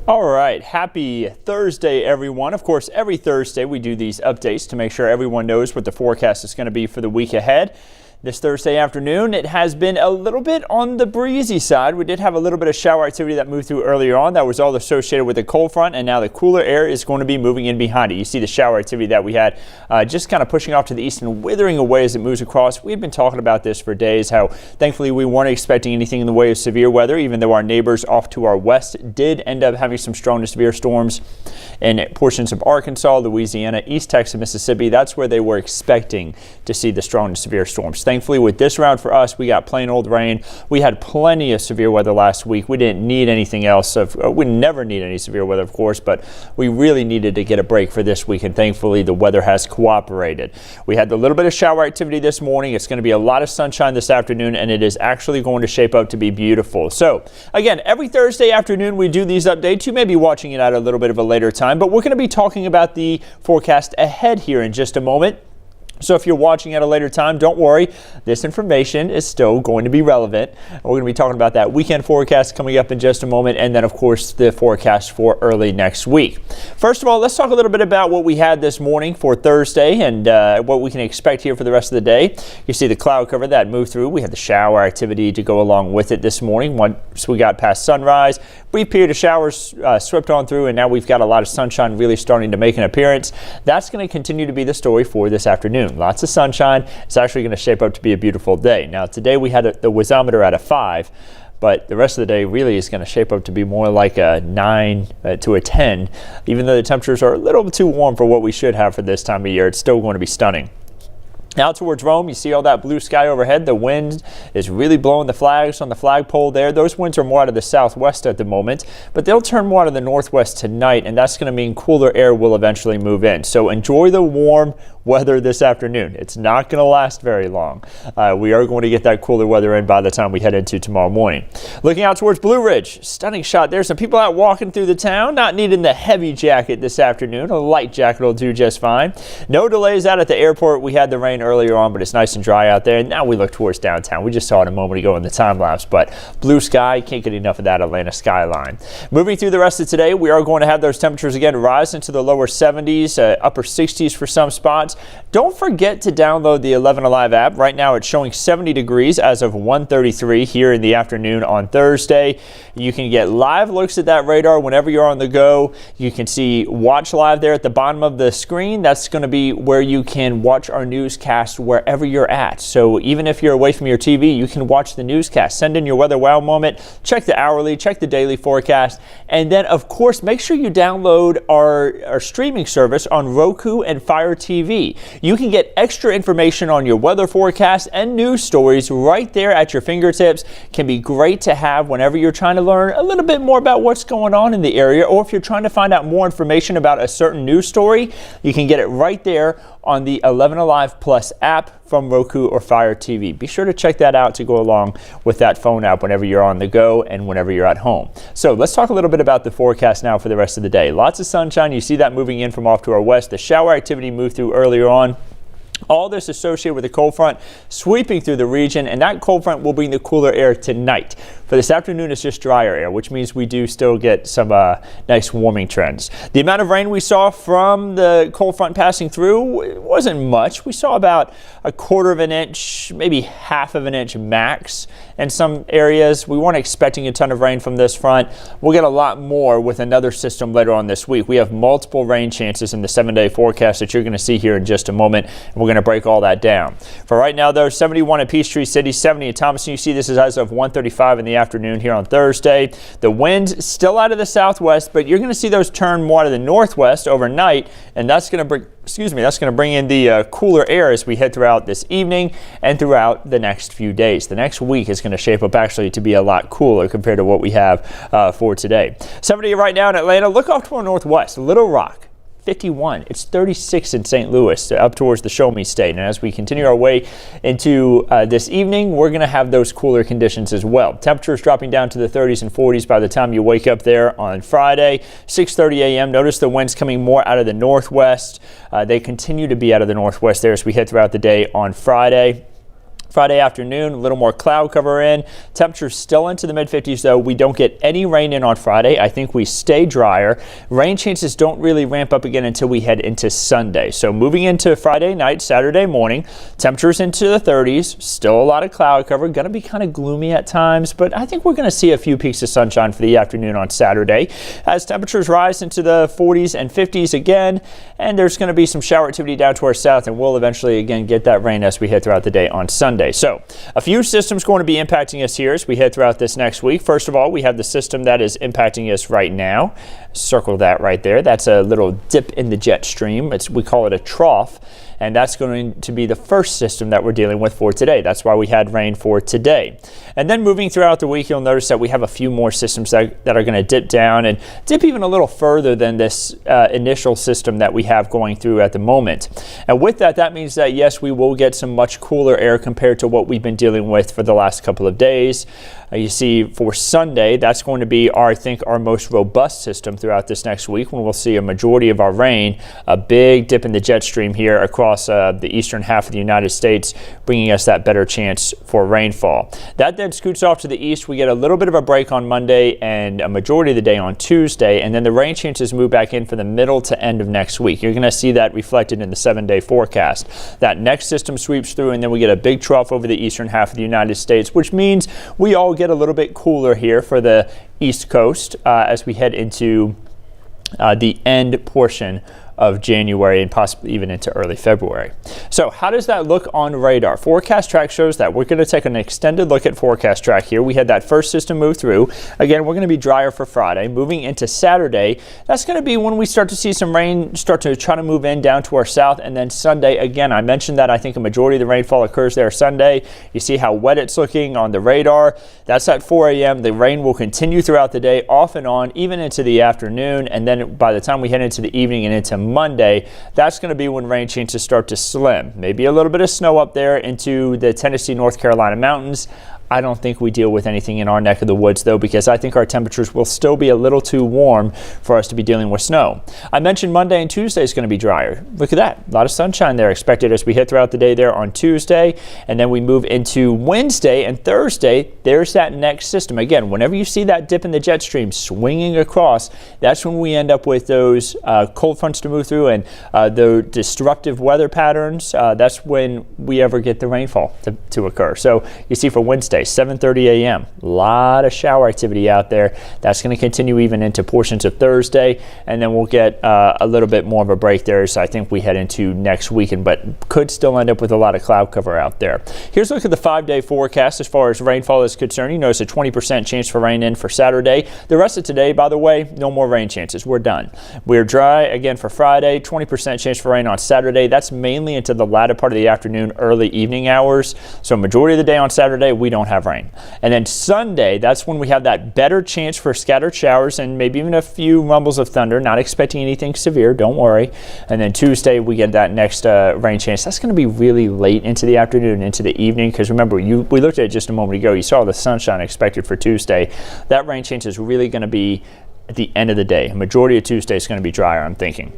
All right, happy Thursday, everyone. Of course, every Thursday we do these updates to make sure everyone knows what the forecast is going to be for the week ahead. This Thursday afternoon, it has been a little bit on the breezy side. We did have a little bit of shower activity that moved through earlier on. That was all associated with the cold front, and now the cooler air is going to be moving in behind it. You see the shower activity that we had just kind of pushing off to the east and withering away as it moves across. We've been talking about this for days, how thankfully we weren't expecting anything in the way of severe weather, even though our neighbors off to our west did end up having some strong to severe storms in portions of Arkansas, Louisiana, East Texas, Mississippi. That's where they were expecting to see the strong to severe storms. Thankfully, with this round for us, we got plain old rain. We had plenty of severe weather last week. We didn't need anything else. We never need any severe weather, of course, but we really needed to get a break for this week, and thankfully the weather has cooperated. We had a little bit of shower activity this morning. It's going to be a lot of sunshine this afternoon, and it is actually going to shape up to be beautiful. So, again, every Thursday afternoon we do these updates. You may be watching it at a little bit of a later time, but we're going to be talking about the forecast ahead here in just a moment. So if you're watching at a later time, don't worry. This information is still going to be relevant. We're going to be talking about that weekend forecast coming up in just a moment, and then, of course, the forecast for early next week. First of all, let's talk a little bit about what we had this morning for Thursday and what we can expect here for the rest of the day. You see the cloud cover that moved through. We had the shower activity to go along with it this morning. Once we got past sunrise, brief period of showers swept on through, and now we've got a lot of sunshine really starting to make an appearance. That's going to continue to be the story for this afternoon. Lots of sunshine. It's actually going to shape up to be a beautiful day. Now today we had the wazometer at a 5, but the rest of the day really is going to shape up to be more like a 9 to a 10. Even though the temperatures are a little bit too warm for what we should have for this time of year, it's still going to be stunning. Now towards Rome, you see all that blue sky overhead. The wind is really blowing the flags on the flagpole there. Those winds are more out of the southwest at the moment, but they'll turn more out of the northwest tonight, and that's going to mean cooler air will eventually move in. So enjoy the warm weather this afternoon. It's not going to last very long. We are going to get that cooler weather in by the time we head into tomorrow morning. Looking out towards Blue Ridge, stunning shot there. Some people out walking through the town, not needing the heavy jacket this afternoon. A light jacket will do just fine. No delays out at the airport. We had the rain earlier on, but it's nice and dry out there. And now we look towards downtown. We just saw it a moment ago in the time lapse, but blue sky, can't get enough of that Atlanta skyline. Moving through the rest of today, we are going to have those temperatures again rise into the lower 70s, upper 60s for some spots. Don't forget to download the 11 Alive app. Right now it's showing 70 degrees as of 1:33 here in the afternoon on Thursday. You can get live looks at that radar whenever you're on the go. You can see Watch Live there at the bottom of the screen. That's going to be where you can watch our newscast wherever you're at. So even if you're away from your TV, you can watch the newscast. Send in your weather wow moment, check the hourly, check the daily forecast, and then of course make sure you download our streaming service on Roku and Fire TV. You can get extra information on your weather forecast and news stories right there at your fingertips. Can be great to have whenever you're trying to learn a little bit more about what's going on in the area, or if you're trying to find out more information about a certain news story, you can get it right there on the 11 Alive Plus app from Roku or Fire TV. Be sure to check that out to go along with that phone app whenever you're on the go and whenever you're at home. So let's talk a little bit about the forecast now for the rest of the day. Lots of sunshine. You see that moving in from off to our west. The shower activity moved through earlier on. All this associated with the cold front sweeping through the region, and that cold front will bring the cooler air tonight. For this afternoon, it's just drier air, which means we do still get some nice warming trends. The amount of rain we saw from the cold front passing through wasn't much. We saw about 1/4 of an inch, maybe 1/2 of an inch max in some areas. We weren't expecting a ton of rain from this front. We'll get a lot more with another system later on this week. We have multiple rain chances in the 7-day forecast that you're going to see here in just a moment, and we're going to break all that down. For right now, though, 71 at Peachtree City, 70 at Thomaston. You see this is as of 1:35 in the afternoon here on Thursday. The wind still out of the southwest, but you're going to see those turn more to the northwest overnight, and that's going to bring in the cooler air as we head throughout this evening and throughout the next few days. The next week is going to shape up actually to be a lot cooler compared to what we have for today. 70 right now in Atlanta. Look off to our northwest, Little Rock. 51. It's 36 in St. Louis, up towards the Show Me State. And as we continue our way into this evening, we're going to have those cooler conditions as well. Temperatures dropping down to the 30s and 40s by the time you wake up there on Friday. 6:30 a.m. Notice the winds coming more out of the northwest. They continue to be out of the northwest there as we head throughout the day on Friday. Friday afternoon, a little more cloud cover in. Temperatures still into the mid-50s, though. We don't get any rain in on Friday. I think we stay drier. Rain chances don't really ramp up again until we head into Sunday. So moving into Friday night, Saturday morning, temperatures into the 30s. Still a lot of cloud cover. Going to be kind of gloomy at times, but I think we're going to see a few peaks of sunshine for the afternoon on Saturday as temperatures rise into the 40s and 50s again. And there's going to be some shower activity down to our south, and we'll eventually again get that rain as we head throughout the day on Sunday. So a few systems going to be impacting us here as we head throughout this next week. First of all, we have the system that is impacting us right now. Circle that right there. That's a little dip in the jet stream. We call it a trough. And that's going to be the first system that we're dealing with for today. That's why we had rain for today. And then moving throughout the week, you'll notice that we have a few more systems that are going to dip down and dip even a little further than this initial system that we have going through at the moment. And with that, that means that, yes, we will get some much cooler air compared to what we've been dealing with for the last couple of days. You see, for Sunday, that's going to be, I think, our most robust system throughout this next week, when we'll see a majority of our rain, a big dip in the jet stream here across the eastern half of the United States, bringing us that better chance for rainfall. That then scoots off to the east. We get a little bit of a break on Monday and a majority of the day on Tuesday, and then the rain chances move back in for the middle to end of next week. You're going to see that reflected in the 7-day forecast. That next system sweeps through, and then we get a big trough over the eastern half of the United States, which means we all get a little bit cooler here for the East Coast as we head into the end portion of January and possibly even into early February. So how does that look on radar? Forecast Track shows that. We're going to take an extended look at Forecast Track here. We had that first system move through. Again, we're going to be drier for Friday. Moving into Saturday, that's going to be when we start to see some rain start to try to move in down to our south. And then Sunday, again, I mentioned that I think a majority of the rainfall occurs there Sunday. You see how wet it's looking on the radar. That's at 4 a.m. The rain will continue throughout the day, off and on, even into the afternoon. And then by the time we head into the evening and into Monday, that's going to be when rain chances start to slim. Maybe a little bit of snow up there into the Tennessee, North Carolina mountains. I don't think we deal with anything in our neck of the woods, though, because I think our temperatures will still be a little too warm for us to be dealing with snow. I mentioned Monday and Tuesday is going to be drier. Look at that. A lot of sunshine there expected as we hit throughout the day there on Tuesday. And then we move into Wednesday and Thursday. There's that next system. Again, whenever you see that dip in the jet stream swinging across, that's when we end up with those cold fronts to move through and the disruptive weather patterns. That's when we ever get the rainfall to occur. So you see for Wednesday, 7:30 a.m. A lot of shower activity out there. That's going to continue even into portions of Thursday, and then we'll get a little bit more of a break there. So I think we head into next weekend, but could still end up with a lot of cloud cover out there. Here's a look at the 5-day forecast as far as rainfall is concerned. You notice a 20% chance for rain in for Saturday. The rest of today, by the way, no more rain chances. We're done. We're dry again for Friday. 20% chance for rain on Saturday. That's mainly into the latter part of the afternoon, early evening hours. So majority of the day on Saturday, we don't have rain. And then Sunday, that's when we have that better chance for scattered showers and maybe even a few rumbles of thunder. Not expecting anything severe, don't worry. And then Tuesday, we get that next rain chance. That's going to be really late into the afternoon, into the evening, because remember, we looked at it just a moment ago. You saw the sunshine expected for Tuesday. That rain chance is really going to be at the end of the day. A majority of Tuesday is going to be drier, I'm thinking.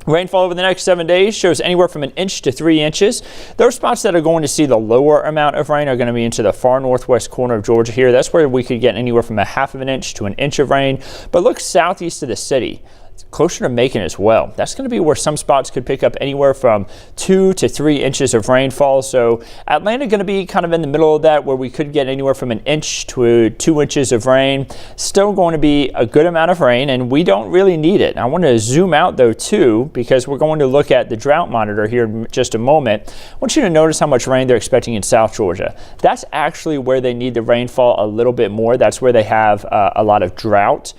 Rainfall over the next 7 days shows anywhere from 1 inch to 3 inches. Those spots that are going to see the lower amount of rain are going to be into the far northwest corner of Georgia here. That's where we could get anywhere from 1/2 of an inch to 1 inch of rain. But look southeast of the city, closer to Macon as well. That's going to be where some spots could pick up anywhere from 2 to 3 inches of rainfall. So Atlanta going to be kind of in the middle of that, where we could get anywhere from 1 inch to 2 inches of rain. Still going to be a good amount of rain, and we don't really need it. I want to zoom out though too, because we're going to look at the drought monitor here in just a moment. I want you to notice how much rain they're expecting in South Georgia. That's actually where they need the rainfall a little bit more. That's where they have a lot of drought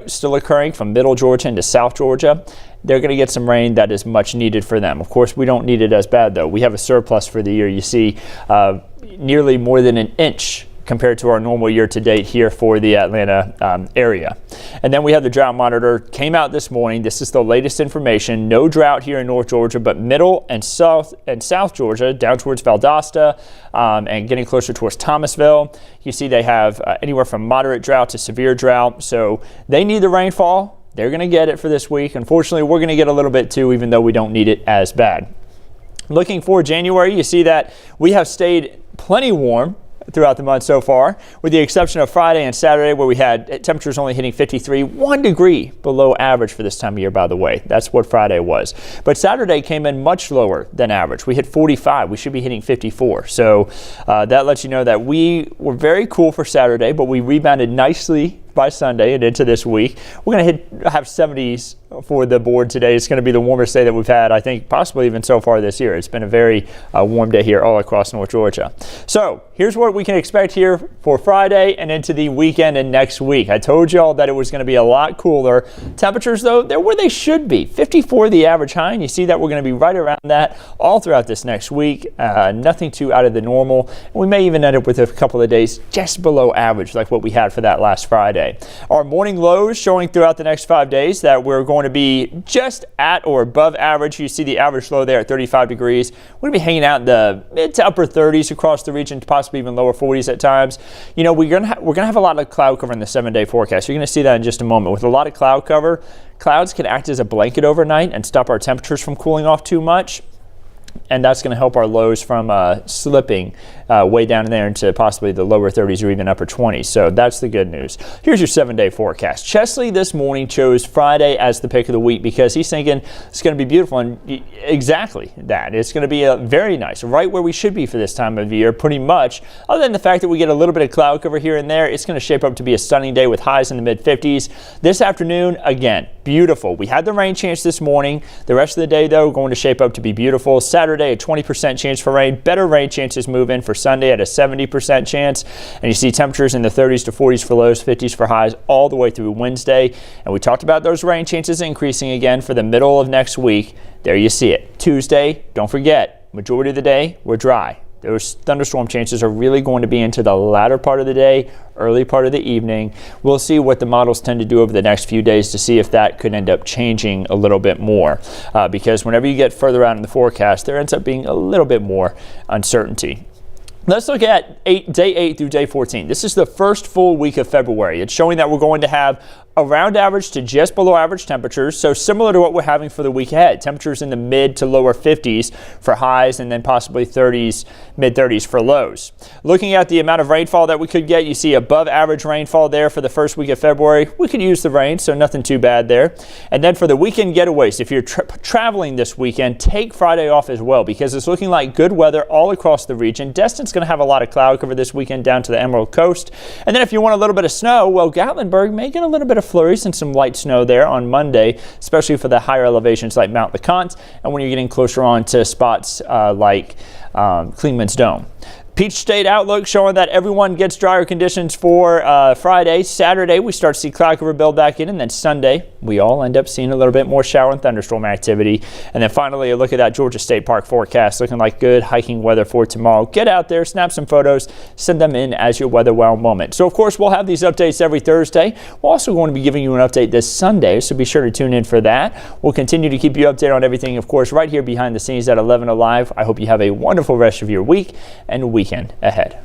still occurring from Middle Georgia into South Georgia. They're going to get some rain that is much needed for them. Of course, we don't need it as bad, though. We have a surplus for the year. You see nearly more than 1 inch compared to our normal year to date here for the Atlanta area. And then we have the drought monitor, came out this morning. This is the latest information. No drought here in North Georgia, but Middle and South Georgia, down towards Valdosta and getting closer towards Thomasville. You see they have anywhere from moderate drought to severe drought. So they need the rainfall. They're going to get it for this week. Unfortunately, we're going to get a little bit too, even though we don't need it as bad. Looking for January, you see that we have stayed plenty warm throughout the month so far, with the exception of Friday and Saturday, where we had temperatures only hitting 53, 1 degree below average for this time of year, by the way. That's what Friday was. But Saturday came in much lower than average. We hit 45. We should be hitting 54. So that lets you know that we were very cool for Saturday, but we rebounded nicely by Sunday and into this week. We're going to have 70s for the board today. It's going to be the warmest day that we've had, I think, possibly even so far this year. It's been a very warm day here all across North Georgia. So here's what we can expect here for Friday and into the weekend and next week. I told y'all that it was going to be a lot cooler. Temperatures, though, they're where they should be. 54 the average high, and you see that we're going to be right around that all throughout this next week. Nothing too out of the normal. And we may even end up with a couple of days just below average, like what we had for that last Friday. Our morning lows showing throughout the next 5 days that we're going to be just at or above average. You see the average low there at 35 degrees. We're going to be hanging out in the mid to upper 30s across the region, possibly even lower 40s at times. You know, we're going to have a lot of cloud cover in the 7-day forecast. You're going to see that in just a moment. With a lot of cloud cover, clouds can act as a blanket overnight and stop our temperatures from cooling off too much. And that's going to help our lows from slipping way down in there into possibly the lower 30s or even upper 20s. So that's the good news. Here's your 7-day forecast. Chesley this morning chose Friday as the pick of the week because he's thinking it's going to be beautiful, and exactly that. It's going to be very nice, right where we should be for this time of year, pretty much. Other than the fact that we get a little bit of cloud cover here and there, it's going to shape up to be a stunning day with highs in the mid-50s. This afternoon, again, beautiful. We had the rain chance this morning. The rest of the day, though, going to shape up to be beautiful. Saturday, a 20% chance for rain. Better rain chances move in for Sunday at a 70% chance. And you see temperatures in the 30s to 40s for lows, 50s for highs all the way through Wednesday. And we talked about those rain chances increasing again for the middle of next week. There you see it. Tuesday, don't forget, majority of the day, we're dry. Those thunderstorm chances are really going to be into the latter part of the day, early part of the evening. We'll see what the models tend to do over the next few days to see if that could end up changing a little bit more. Because whenever you get further out in the forecast, there ends up being a little bit more uncertainty. Let's look at day 8 through day 14. This is the first full week of February. It's showing that we're going to have around average to just below average temperatures, so similar to what we're having for the week ahead. Temperatures in the mid to lower 50s for highs and then possibly 30s, mid 30s for lows. Looking at the amount of rainfall that we could get, you see above average rainfall there for the first week of February. We could use the rain, so nothing too bad there. And then for the weekend getaways, if you're traveling this weekend, take Friday off as well because it's looking like good weather all across the region. Destin's going to have a lot of cloud cover this weekend down to the Emerald Coast. And then if you want a little bit of snow, well, Gatlinburg may get a little bit of flurries and some light snow there on Monday, especially for the higher elevations like Mount LeConte and when you're getting closer on to spots like Clingman's Dome. Peach State outlook showing that everyone gets drier conditions for Friday. Saturday, we start to see cloud cover build back in, and then Sunday, we all end up seeing a little bit more shower and thunderstorm activity. And then finally, a look at that Georgia State Park forecast, looking like good hiking weather for tomorrow. Get out there, snap some photos, send them in as your weather wow moment. So, of course, we'll have these updates every Thursday. We're also going to be giving you an update this Sunday, so be sure to tune in for that. We'll continue to keep you updated on everything, of course, right here behind the scenes at 11 Alive. I hope you have a wonderful rest of your week and weekend ahead.